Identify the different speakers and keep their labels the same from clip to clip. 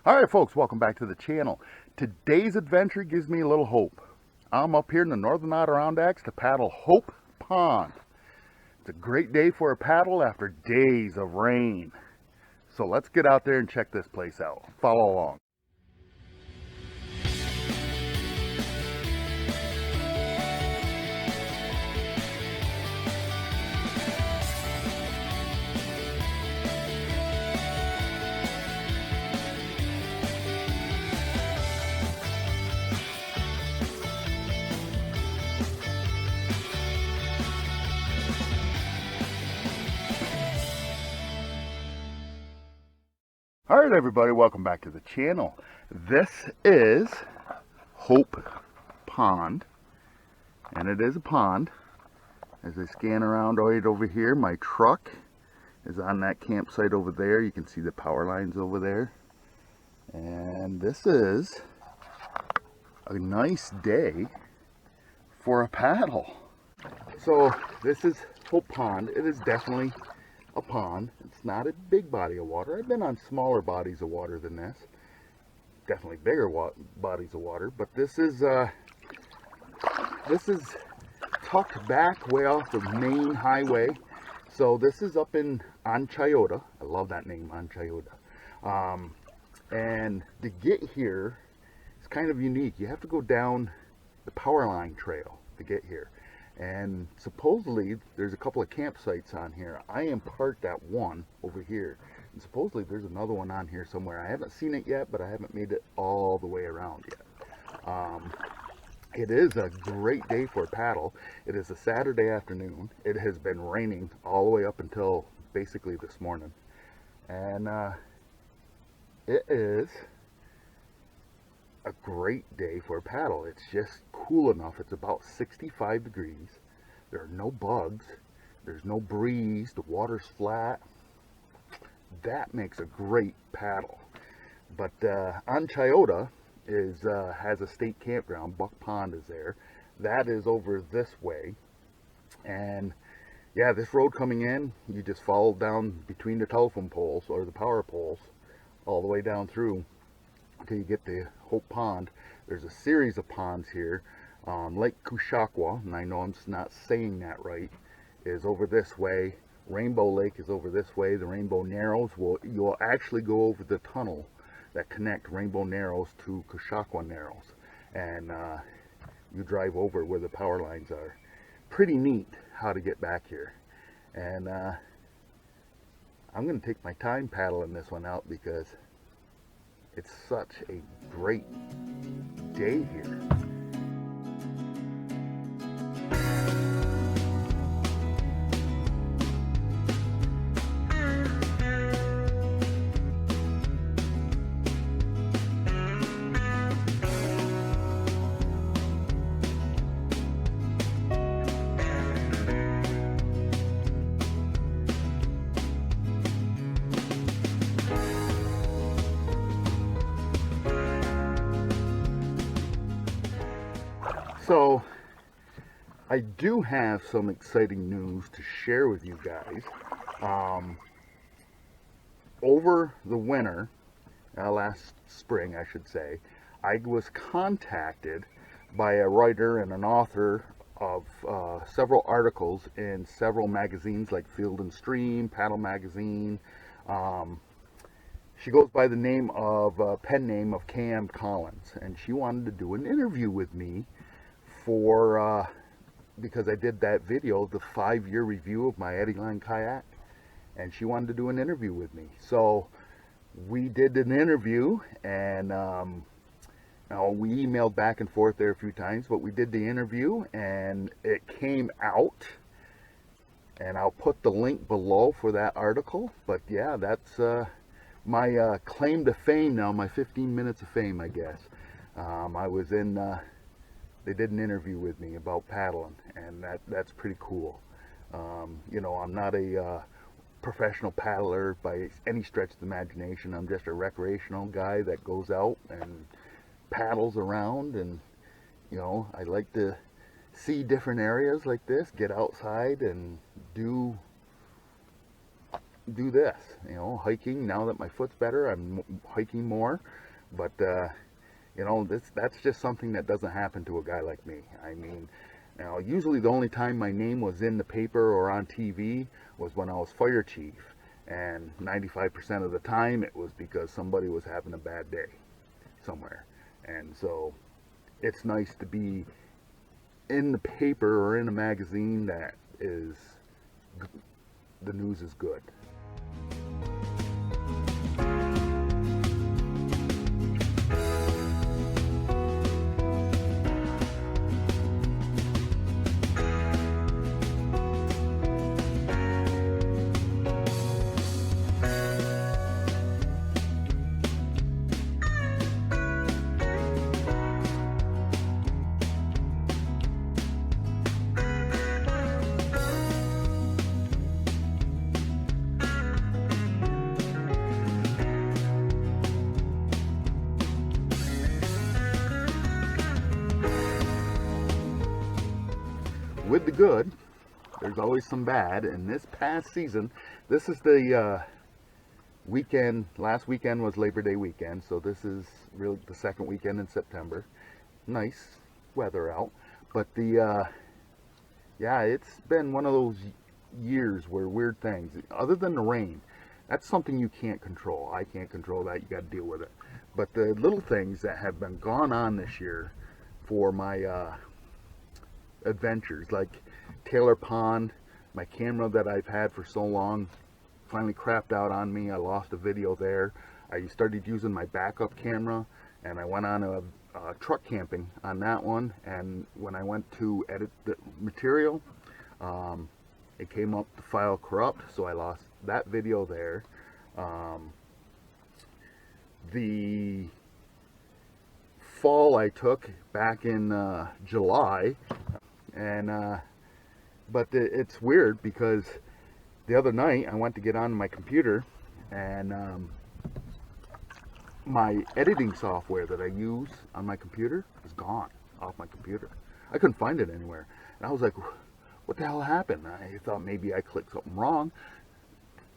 Speaker 1: Alright folks, welcome back to the channel. Today's adventure gives me a little hope. I'm up here in the Northern Adirondacks to paddle Hope Pond. It's a great day for a paddle after days of rain. So let's get out there and check this place out. Follow along. Alright everybody, welcome back to the channel. This is Hope Pond, and it is a pond. As I scan around right over here, my truck is on that campsite over there. You can see the power lines over there. And this is a nice day for a paddle. So this is Hope Pond. It is definitely a pond. It's not a big body of water. I've been on smaller bodies of water than this, definitely bigger bodies of water, but this is tucked back way off the main highway. So this is up in Anchiota. I love that name, Anchiota. And to get here, it's kind of unique. You have to go down the power line trail to get here. And supposedly there's a couple of campsites on here. I am parked at one over here, and supposedly there's another one on here somewhere. I haven't seen it yet, but I haven't made it all the way around yet. It is a great day for a paddle. It is a Saturday afternoon. It has been raining all the way up until basically this morning, and it is a great day for a paddle. It's just cool enough. It's about 65 degrees. There are no bugs. There's no breeze. The water's flat. That makes a great paddle. But Anchiota has a state campground. Buck Pond is there. That is over this way. And yeah, this road coming in, you just follow down between the telephone poles or the power poles all the way down through until you get to Hope Pond. There's a series of ponds here. Lake Kushakwa, and I know I'm not saying that right, is over this way. Rainbow Lake is over this way. The Rainbow Narrows, you'll actually go over the tunnel that connect Rainbow Narrows to Kushakwa Narrows, and you drive over where the power lines are. Pretty neat how to get back here. And I'm going to take my time paddling this one out because it's such a great day here. So I do have some exciting news to share with you guys. Over the winter, last spring I should say, I was contacted by a writer and an author of several articles in several magazines like Field and Stream, Paddle Magazine. She goes by the name of, pen name of Cam Collins, and she wanted to do an interview with me for because I did that video, the 5-year review of my Eddyline kayak, and she wanted to do an interview with me. So we did an interview, and we emailed back and forth there a few times, but we did the interview and it came out, and I'll put the link below for that article. But yeah, that's my claim to fame now, my 15 minutes of fame, I guess. I was in they did an interview with me about paddling, and that's pretty cool. You know, I'm not a professional paddler by any stretch of the imagination. I'm just a recreational guy that goes out and paddles around, and you know, I like to see different areas like this, get outside and do do this, hiking. Now that my foot's better, I'm hiking more. But that's just something that doesn't happen to a guy like me. I mean, usually the only time my name was in the paper or on TV was when I was fire chief, and 95% of the time it was because somebody was having a bad day somewhere. And so it's nice to be in the paper or in a magazine that is, the news is good. With the good, there's always some bad. And this past season, this is the weekend. Last weekend was Labor Day weekend, so this is really the second weekend in September. Nice weather out, but yeah, it's been one of those years where weird things, other than the rain, that's something you can't control. I can't control that. You got to deal with it. But the little things that have been gone on this year for my adventures, like Taylor Pond, my camera that I've had for so long finally crapped out on me. I lost a video there. I started using my backup camera, and I went on a truck camping on that one, and when I went to edit the material, it came up the file corrupt, so I lost that video there. The fall I took back in July, and but it's weird because the other night I went to get on my computer, and my editing software that I use on my computer is gone off my computer. I couldn't find it anywhere, and I was like, what the hell happened? I thought maybe I clicked something wrong.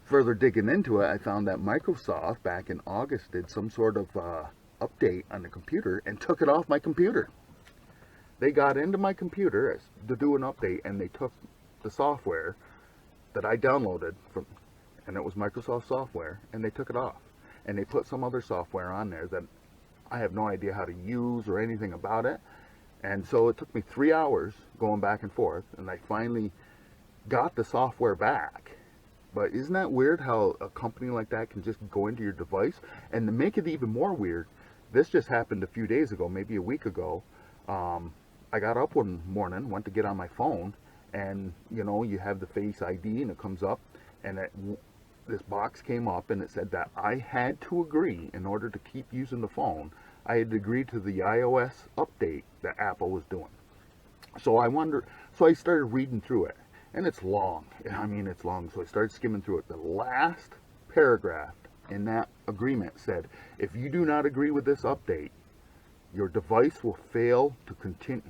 Speaker 1: Further digging into it, I found that Microsoft back in August did some sort of update on the computer and took it off my computer. They got into my computer to do an update, and they took the software that I downloaded from, and it was Microsoft software, and they took it off. And they put some other software on there that I have no idea how to use or anything about it. And so it took me 3 hours going back and forth, and I finally got the software back. But isn't that weird how a company like that can just go into your device? And to make it even more weird, this just happened a few days ago, maybe a week ago. I got up one morning, went to get on my phone, and you have the Face ID, and it comes up, and this box came up, and it said that I had to agree, in order to keep using the phone, I had to agree to the iOS update that Apple was doing. So I started reading through it, and it's long. I mean, it's long, so I started skimming through it. The last paragraph in that agreement said, if you do not agree with this update, your device will fail to continue.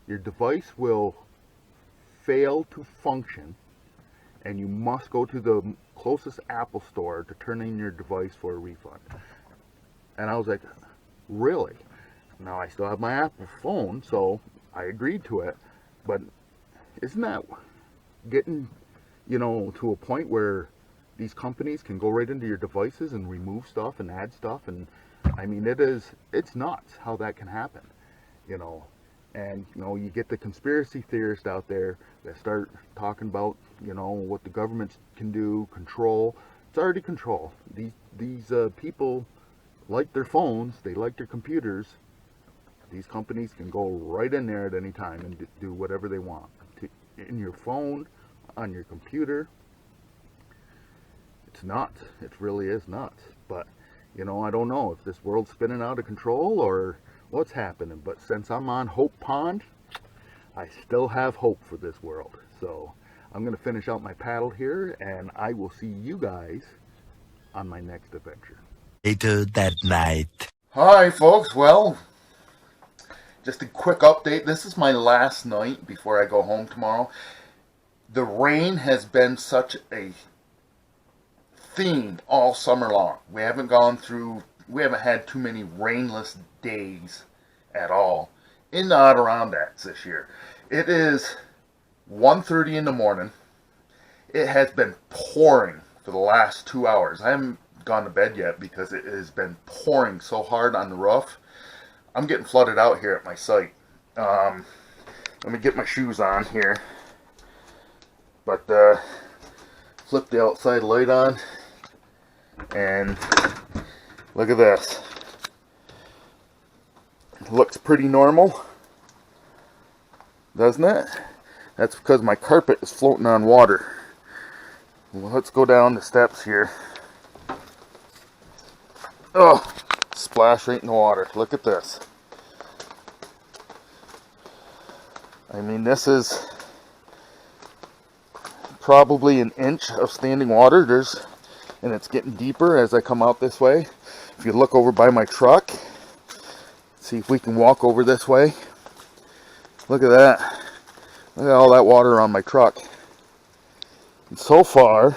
Speaker 1: Your device will fail to function, and you must go to the closest Apple store to turn in your device for a refund. And I was like, really? Now I still have my Apple phone, so I agreed to it. But isn't that getting, to a point where these companies can go right into your devices and remove stuff and add stuff? And I mean, it's nuts how that can happen, And, you get the conspiracy theorists out there that start talking about, what the governments can do, control. It's already control. These people like their phones, they like their computers. These companies can go right in there at any time and do whatever they want. In your phone, on your computer. It's nuts. It really is nuts. But, I don't know if this world's spinning out of control or what's happening, but since I'm on Hope Pond, I still have hope for this world. So I'm going to finish out my paddle here, and I will see you guys on my next adventure.
Speaker 2: Later that night.
Speaker 1: Hi folks, well, just a quick update. This is my last night before I go home tomorrow. The rain has been such a theme all summer long. We haven't had too many rainless days at all in the Adirondacks this year. It is 1:30 in the morning. It has been pouring for the last 2 hours. I haven't gone to bed yet because it has been pouring so hard on the roof. I'm getting flooded out here at my site. Let me get my shoes on here. But flip the outside light on and look at this. It looks pretty normal, doesn't it? That's because my carpet is floating on water. Well, let's go down the steps here. Oh, splash right in the water. Look at this. I mean, this is probably an inch of standing water. And it's getting deeper as I come out this way. If you look over by my truck, see if we can walk over this way. Look at that. Look at all that water on my truck. And so far,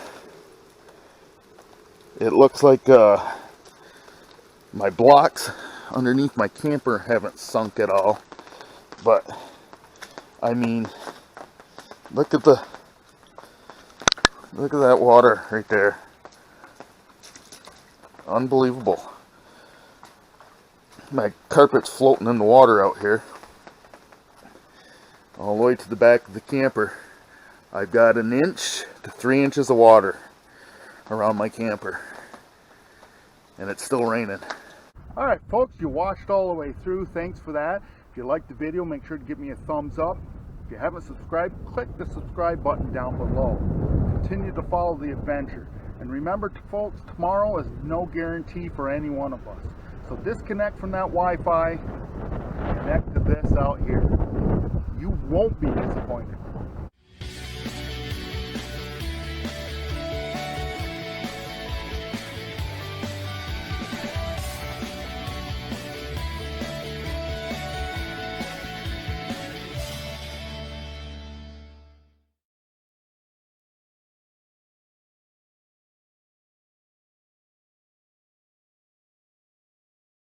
Speaker 1: it looks like my blocks underneath my camper haven't sunk at all. But I mean, look at that water right there. Unbelievable. My carpet's floating in the water out here. All the way to the back of the camper. I've got 1 inch to 3 inches of water around my camper. And it's still raining. Alright folks, you watched all the way through. Thanks for that. If you liked the video, make sure to give me a thumbs up. If you haven't subscribed, click the subscribe button down below. Continue to follow the adventure. And remember, folks, tomorrow is no guarantee for any one of us. So disconnect from that Wi-Fi, connect to this out here. You won't be disappointed.